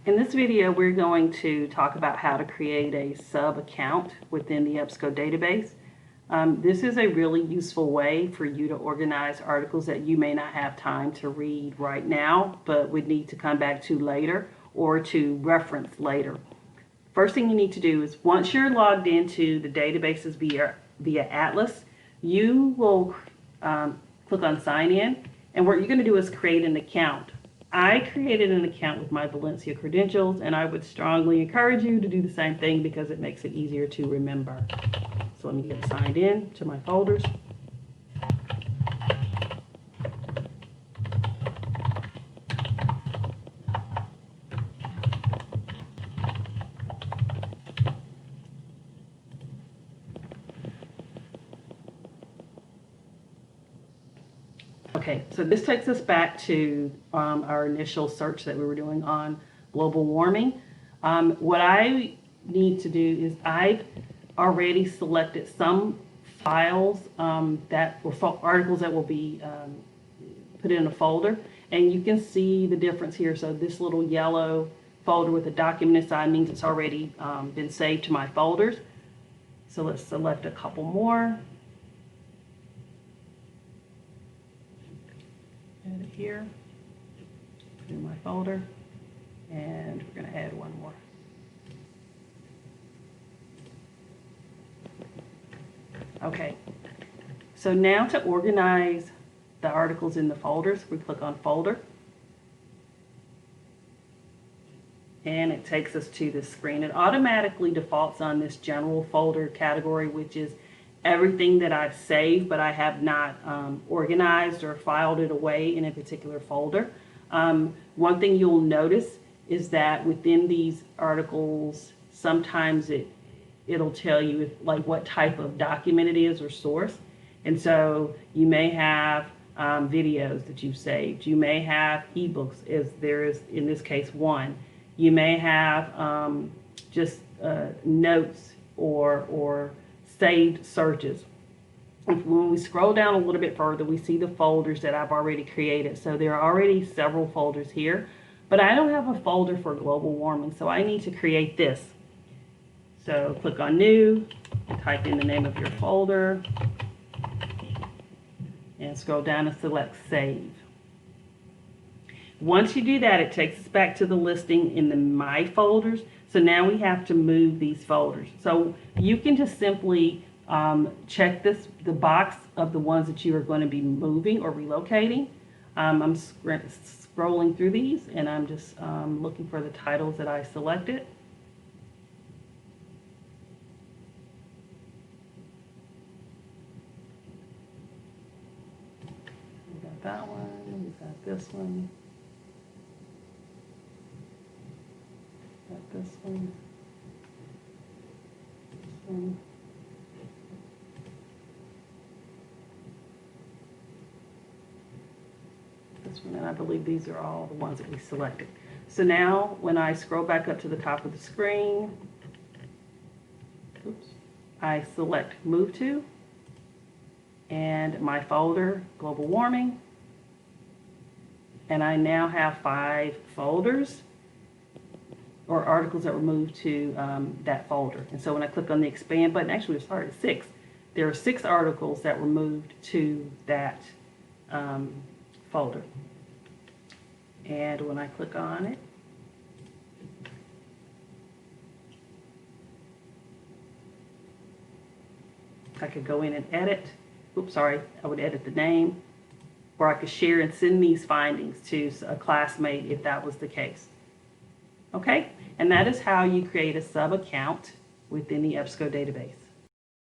In this video, we're going to talk about how to create a sub account within the EBSCO database. This is a really useful way for you to organize articles that you may not have time to read right now, but would need to come back to later or to reference later. First thing you need to do is once you're logged into the databases via Atlas, you will click on sign in, and what you're going to do is create an account. I created an account with my Valencia credentials, and I would strongly encourage you to do the same thing because it makes it easier to remember. So let me get signed in to my folders. Okay, so this takes us back to our initial search that we were doing on global warming. What I need to do is I've already selected some files or articles that will be put in a folder, and you can see the difference here. So this little yellow folder with a document inside means it's already been saved to my folders. So let's select a couple more. Add it here, put it in my folder, and we're going to add one more. Okay, so now to organize the articles in the folders, we click on folder, and it takes us to this screen. It automatically defaults on this general folder category, which is everything that I've saved but I have not organized or filed it away in a particular folder. One thing you'll notice is that within these articles, sometimes it'll tell you what type of document it is or source. And so you may have videos that you've saved. You may have ebooks, as there is in this case one. You may have just notes or saved searches. When we scroll down a little bit further, we see the folders that I've already created. So there are already several folders here, but I don't have a folder for global warming, so I need to create this. So click on new, type in the name of your folder, and scroll down and select save. Once you do that, it takes us back to the listing in the My Folders. So now we have to move these folders. So you can just simply check the box of the ones that you are going to be moving or relocating. I'm scrolling through these, and I'm just looking for the titles that I selected. We got that one, we got this one. Got this one, this one, and I believe these are all the ones that we selected. So now when I scroll back up to the top of the screen, I select Move To, and my folder, Global Warming, and I now have 5 folders or articles that were moved to that folder. And so when I click on the expand button, actually it started at 6. There are 6 articles that were moved to that folder. And when I click on it, I could go in and edit. Oops, sorry, I would edit the name, or I could share and send these findings to a classmate if that was the case. Okay, and that is how you create a sub account within the EBSCO database.